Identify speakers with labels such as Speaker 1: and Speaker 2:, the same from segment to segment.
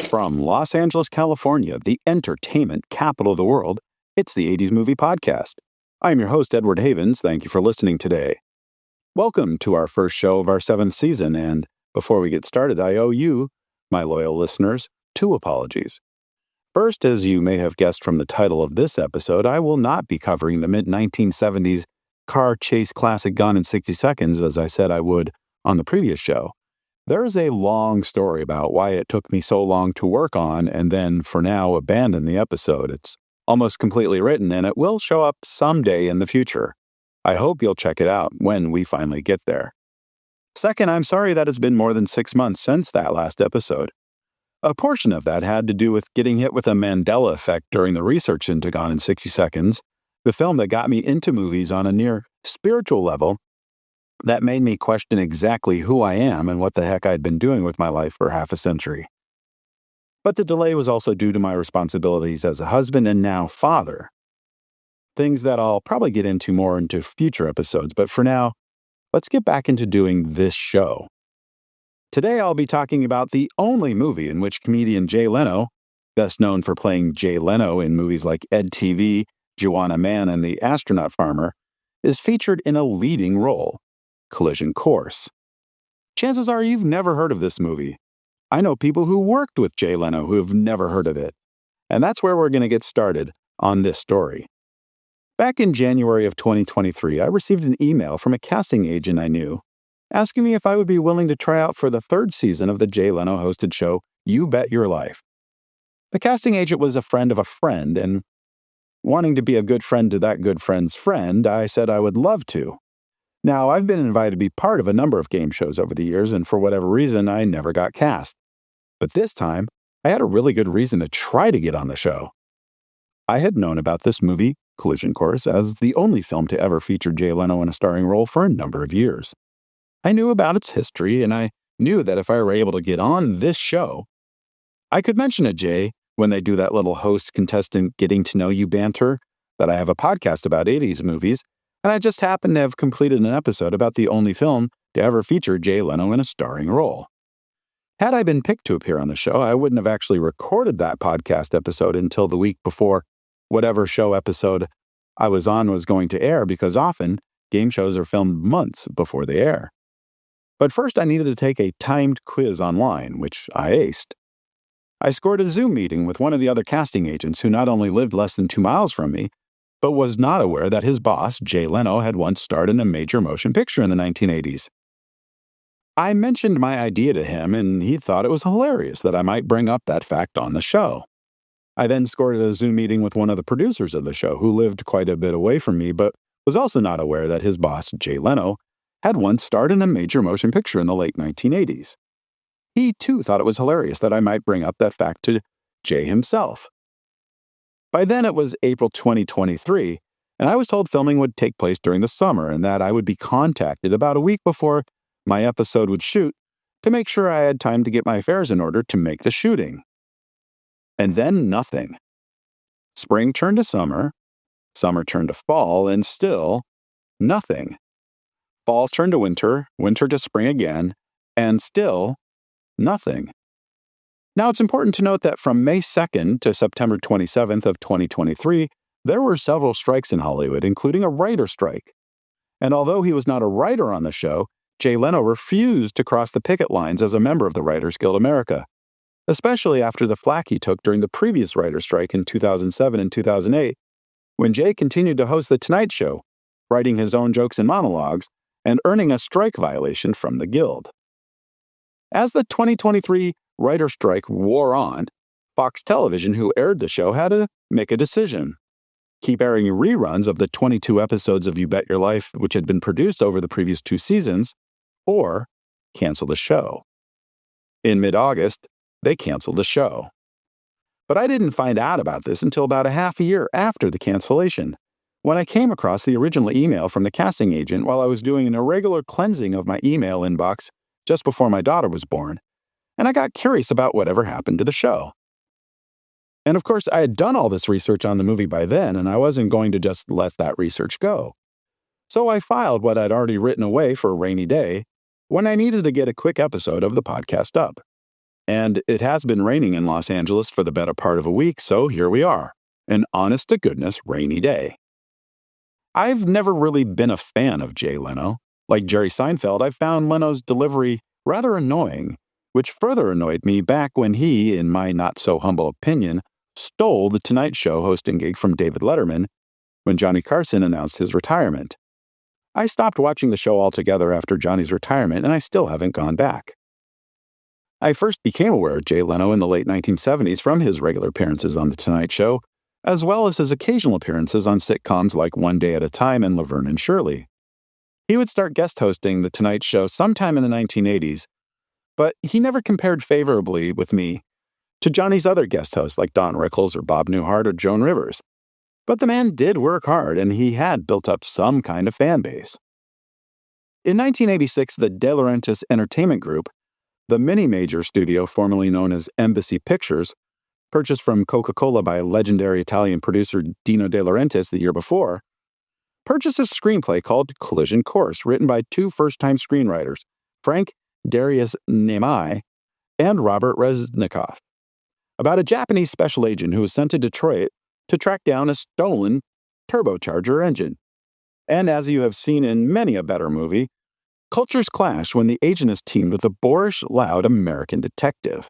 Speaker 1: From Los Angeles, California, the entertainment capital of the world, it's the 80s Movie Podcast. I'm your host, Edward Havens. Thank you for listening today. Welcome to our first show of our 7th season, and before we get started, I owe you, my loyal listeners, 2 apologies. First, as you may have guessed from the title of this episode, I will not be covering the mid-1970s car chase classic Gone in 60 Seconds as I said I would on the previous show. There is a long story about why it took me so long to work on and then, for now, abandon the episode. It's almost completely written, and it will show up someday in the future. I hope you'll check it out when we finally get there. Second, I'm sorry that it's been more than 6 months since that last episode. A portion of that had to do with getting hit with a Mandela effect during the research into Gone in 60 Seconds, the film that got me into movies on a near spiritual level that made me question exactly who I am and what the heck I'd been doing with my life for half a century. But the delay was also due to my responsibilities as a husband and now father. Things that I'll probably get into more into future episodes, but for now, let's get back into doing this show. Today I'll be talking about the only movie in which comedian Jay Leno, best known for playing Jay Leno in movies like Ed TV, Juwanna Mann, and The Astronaut Farmer, is featured in a leading role. Collision Course. Chances are you've never heard of this movie. I know people who worked with Jay Leno who have never heard of it. And that's where we're going to get started on this story. Back in January of 2023, I received an email from a casting agent I knew asking me if I would be willing to try out for the 3rd season of the Jay Leno hosted show, You Bet Your Life. The casting agent was a friend of a friend, and wanting to be a good friend to that good friend's friend, I said I would love to. Now, I've been invited to be part of a number of game shows over the years, and for whatever reason, I never got cast. But this time, I had a really good reason to try to get on the show. I had known about this movie, Collision Course, as the only film to ever feature Jay Leno in a starring role for a number of years. I knew about its history, and I knew that if I were able to get on this show, I could mention to Jay when they do that little host-contestant getting-to-know-you banter that I have a podcast about 80s movies, and I just happened to have completed an episode about the only film to ever feature Jay Leno in a starring role. Had I been picked to appear on the show, I wouldn't have actually recorded that podcast episode until the week before whatever show episode I was on was going to air, because often game shows are filmed months before they air. But first I needed to take a timed quiz online, which I aced. I scored a Zoom meeting with one of the other casting agents who not only lived less than 2 miles from me, but was not aware that his boss, Jay Leno, had once starred in a major motion picture in the 1980s. I mentioned my idea to him, and he thought it was hilarious that I might bring up that fact on the show. I then scored a Zoom meeting with one of the producers of the show, who lived quite a bit away from me, but was also not aware that his boss, Jay Leno, had once starred in a major motion picture in the late 1980s. He, too, thought it was hilarious that I might bring up that fact to Jay himself. By then, it was April 2023, and I was told filming would take place during the summer and that I would be contacted about a week before my episode would shoot to make sure I had time to get my affairs in order to make the shooting. And then nothing. Spring turned to summer turned to fall, and still nothing. Fall turned to winter to spring again, and still nothing. Now, it's important to note that from May 2nd to September 27th of 2023, there were several strikes in Hollywood, including a writer's strike. And although he was not a writer on the show, Jay Leno refused to cross the picket lines as a member of the Writers Guild America, especially after the flack he took during the previous writer's strike in 2007 and 2008, when Jay continued to host The Tonight Show, writing his own jokes and monologues, and earning a strike violation from the Guild. As the 2023 writer strike wore on, Fox Television, who aired the show, had to make a decision. Keep airing reruns of the 22 episodes of You Bet Your Life, which had been produced over the previous 2 seasons, or cancel the show. In mid-August, they canceled the show. But I didn't find out about this until about a half a year after the cancellation, when I came across the original email from the casting agent while I was doing an irregular cleansing of my email inbox just before my daughter was born, and I got curious about whatever happened to the show. And of course, I had done all this research on the movie by then, and I wasn't going to just let that research go. So I filed what I'd already written away for a rainy day when I needed to get a quick episode of the podcast up. And it has been raining in Los Angeles for the better part of a week, so here we are. An honest-to-goodness rainy day. I've never really been a fan of Jay Leno. Like Jerry Seinfeld, I found Leno's delivery rather annoying, which further annoyed me back when he, in my not-so-humble opinion, stole the Tonight Show hosting gig from David Letterman when Johnny Carson announced his retirement. I stopped watching the show altogether after Johnny's retirement, and I still haven't gone back. I first became aware of Jay Leno in the late 1970s from his regular appearances on The Tonight Show, as well as his occasional appearances on sitcoms like One Day at a Time and Laverne and Shirley. He would start guest hosting The Tonight Show sometime in the 1980s, but he never compared favorably with me to Johnny's other guest hosts like Don Rickles or Bob Newhart or Joan Rivers. But the man did work hard, and he had built up some kind of fan base. In 1986, the De Laurentiis Entertainment Group, the mini-major studio formerly known as Embassy Pictures, purchased from Coca-Cola by legendary Italian producer Dino De Laurentiis the year before, purchased a screenplay called Collision Course, written by two first-time screenwriters, Frank Darius Nemai and Robert Resnikoff, about a Japanese special agent who was sent to Detroit to track down a stolen turbocharger engine. And as you have seen in many a better movie, cultures clash when the agent is teamed with a boorish, loud American detective.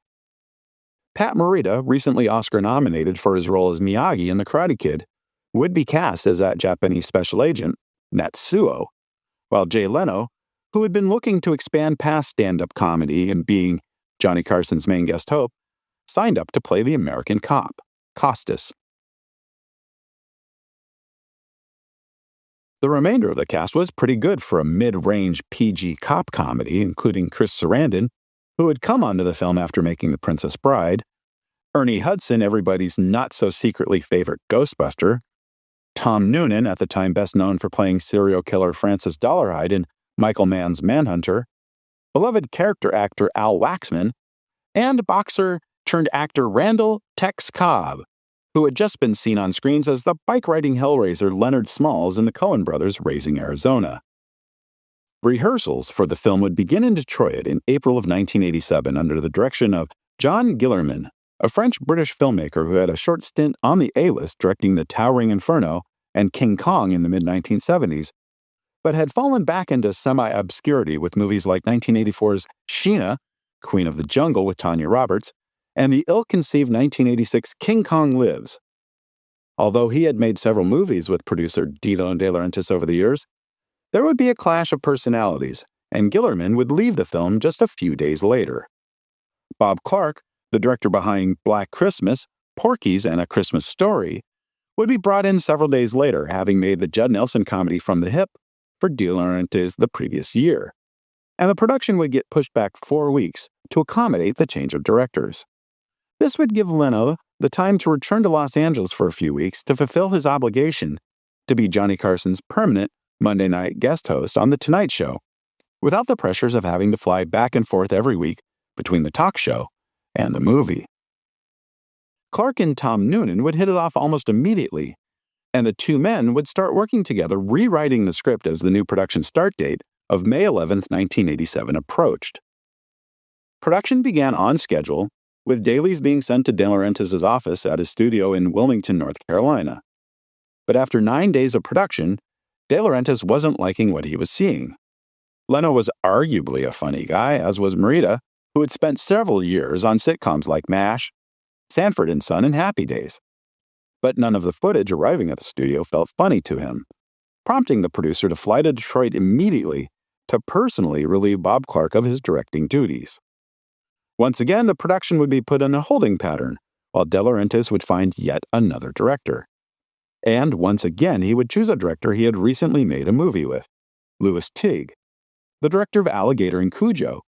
Speaker 1: Pat Morita, recently Oscar-nominated for his role as Miyagi in The Karate Kid, would be cast as that Japanese special agent, Natsuo, while Jay Leno, who had been looking to expand past stand-up comedy and being Johnny Carson's main guest hope, signed up to play the American cop, Costas. The remainder of the cast was pretty good for a mid-range PG cop comedy, including Chris Sarandon, who had come onto the film after making The Princess Bride, Ernie Hudson, everybody's not-so-secretly favorite Ghostbuster, Tom Noonan, at the time best known for playing serial killer Francis Dollarhide in Michael Mann's Manhunter, beloved character actor Al Waxman, and boxer-turned-actor Randall Tex Cobb, who had just been seen on screens as the bike-riding hellraiser Leonard Smalls in the Coen brothers' Raising Arizona. Rehearsals for the film would begin in Detroit in April of 1987 under the direction of John Guillermin, a French-British filmmaker who had a short stint on the A-list directing The Towering Inferno and King Kong in the mid-1970s, but had fallen back into semi-obscurity with movies like 1984's Sheena, Queen of the Jungle with Tanya Roberts, and the ill-conceived 1986 King Kong Lives. Although he had made several movies with producer Dino De Laurentiis over the years, there would be a clash of personalities, and Guillermin would leave the film just a few days later. Bob Clark, the director behind Black Christmas, Porky's, and A Christmas Story, would be brought in several days later, having made the Judd Nelson comedy From the Hip for De Laurentiis the previous year, and the production would get pushed back 4 weeks to accommodate the change of directors. This would give Leno the time to return to Los Angeles for a few weeks to fulfill his obligation to be Johnny Carson's permanent Monday night guest host on The Tonight Show, without the pressures of having to fly back and forth every week between the talk show and the movie. Clark and Tom Noonan would hit it off almost immediately, and the two men would start working together rewriting the script as the new production start date of May 11, 1987 approached. Production began on schedule, with dailies being sent to De Laurentiis' office at his studio in Wilmington, North Carolina. But after 9 days of production, De Laurentiis wasn't liking what he was seeing. Leno was arguably a funny guy, as was Morita, who had spent several years on sitcoms like MASH, Sanford and Son, and Happy Days. But none of the footage arriving at the studio felt funny to him, prompting the producer to fly to Detroit immediately to personally relieve Bob Clark of his directing duties. Once again, the production would be put in a holding pattern, while De Laurentiis would find yet another director. And once again, he would choose a director he had recently made a movie with, Lewis Teague, the director of Alligator and Cujo,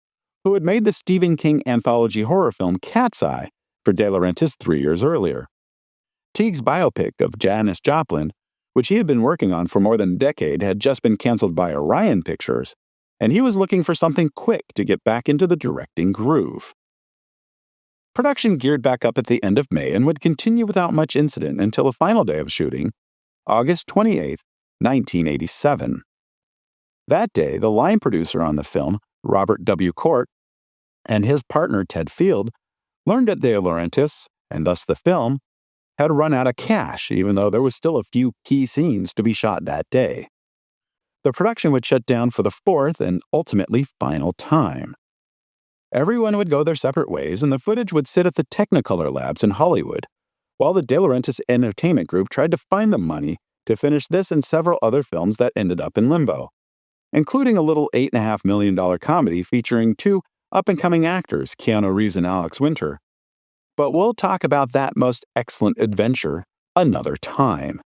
Speaker 1: who had made the Stephen King anthology horror film Cat's Eye for De Laurentiis 3 years earlier. Teague's biopic of Janis Joplin, which he had been working on for more than a decade, had just been canceled by Orion Pictures, and he was looking for something quick to get back into the directing groove. Production geared back up at the end of May and would continue without much incident until the final day of shooting, August 28, 1987. That day, the line producer on the film, Robert W. Court, and his partner Ted Field learned that the Laurentiis, and thus the film, had run out of cash, even though there was still a few key scenes to be shot that day. The production would shut down for the fourth and ultimately final time. Everyone would go their separate ways, and the footage would sit at the Technicolor Labs in Hollywood, while the De Laurentiis Entertainment Group tried to find the money to finish this and several other films that ended up in limbo, including a little $8.5 million comedy featuring two up-and-coming actors, Keanu Reeves and Alex Winter. But we'll talk about that most excellent adventure another time.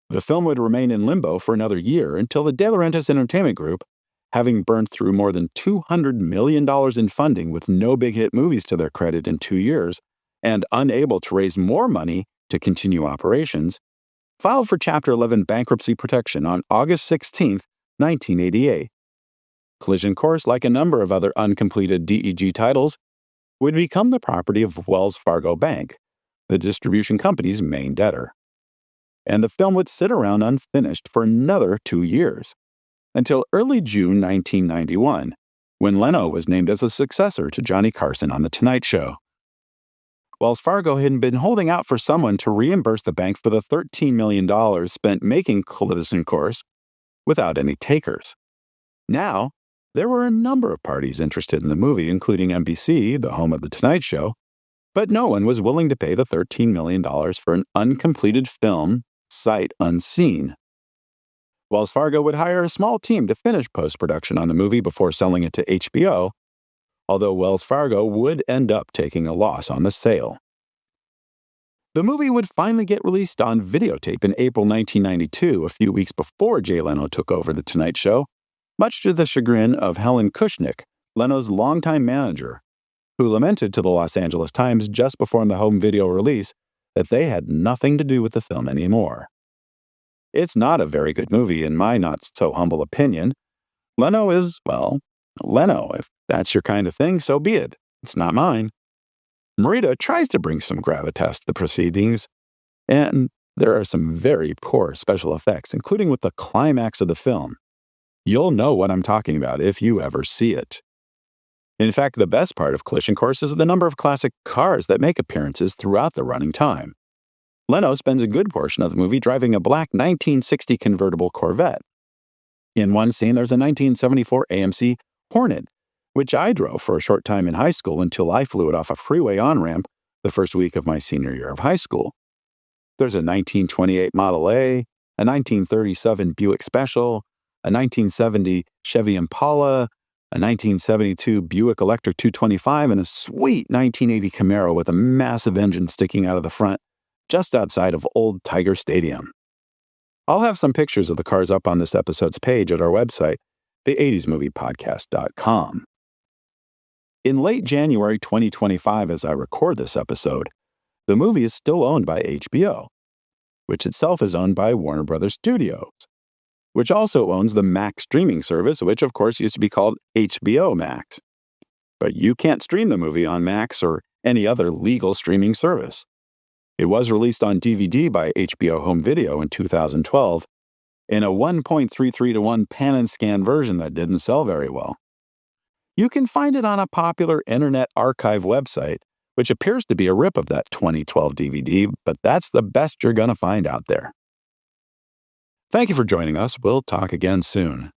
Speaker 1: The film would remain in limbo for another year until the De Laurentiis Entertainment Group, having burned through more than $200 million in funding with no big hit movies to their credit in 2 years, and unable to raise more money to continue operations, filed for Chapter 11 bankruptcy protection on August 16, 1988. Collision Course, like a number of other uncompleted DEG titles, would become the property of Wells Fargo Bank, the distribution company's main debtor. And the film would sit around unfinished for another 2 years, until early June 1991, when Leno was named as a successor to Johnny Carson on The Tonight Show. Wells Fargo had been holding out for someone to reimburse the bank for the $13 million spent making Collision Course without any takers. Now, there were a number of parties interested in the movie, including NBC, the home of The Tonight Show, but no one was willing to pay the $13 million for an uncompleted film, sight unseen. Wells Fargo would hire a small team to finish post-production on the movie before selling it to HBO, although Wells Fargo would end up taking a loss on the sale. The movie would finally get released on videotape in April 1992, a few weeks before Jay Leno took over The Tonight Show, much to the chagrin of Helen Kushnick, Leno's longtime manager, who lamented to the Los Angeles Times just before the home video release that they had nothing to do with the film anymore. It's not a very good movie, in my not-so-humble opinion. Leno is, well, Leno. If that's your kind of thing, so be it. It's not mine. Morita tries to bring some gravitas to the proceedings, and there are some very poor special effects, including with the climax of the film. You'll know what I'm talking about if you ever see it. In fact, the best part of Collision Course is the number of classic cars that make appearances throughout the running time. Leno spends a good portion of the movie driving a black 1960 convertible Corvette. In one scene, there's a 1974 AMC Hornet, which I drove for a short time in high school until I flew it off a freeway on-ramp the first week of my senior year of high school. There's a 1928 Model A, a 1937 Buick Special, a 1970 Chevy Impala, a 1972 Buick Electric 225, and a sweet 1980 Camaro with a massive engine sticking out of the front just outside of Old Tiger Stadium. I'll have some pictures of the cars up on this episode's page at our website, the80smoviepodcast.com. In late January 2025, as I record this episode, the movie is still owned by HBO, which itself is owned by Warner Brothers Studios, which also owns the Max streaming service, which of course used to be called HBO Max. But you can't stream the movie on Max or any other legal streaming service. It was released on DVD by HBO Home Video in 2012 in a 1.33:1 pan and scan version that didn't sell very well. You can find it on a popular Internet Archive website, which appears to be a rip of that 2012 DVD, but that's the best you're going to find out there. Thank you for joining us. We'll talk again soon.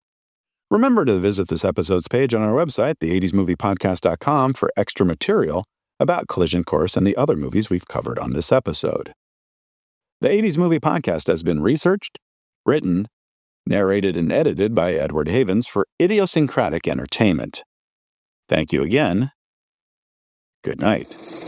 Speaker 1: Remember to visit this episode's page on our website, the80smoviepodcast.com, for extra material about Collision Course and the other movies we've covered on this episode. The 80s Movie Podcast has been researched, written, narrated, and edited by Edward Havens for Idiosyncratic Entertainment. Thank you again. Good night.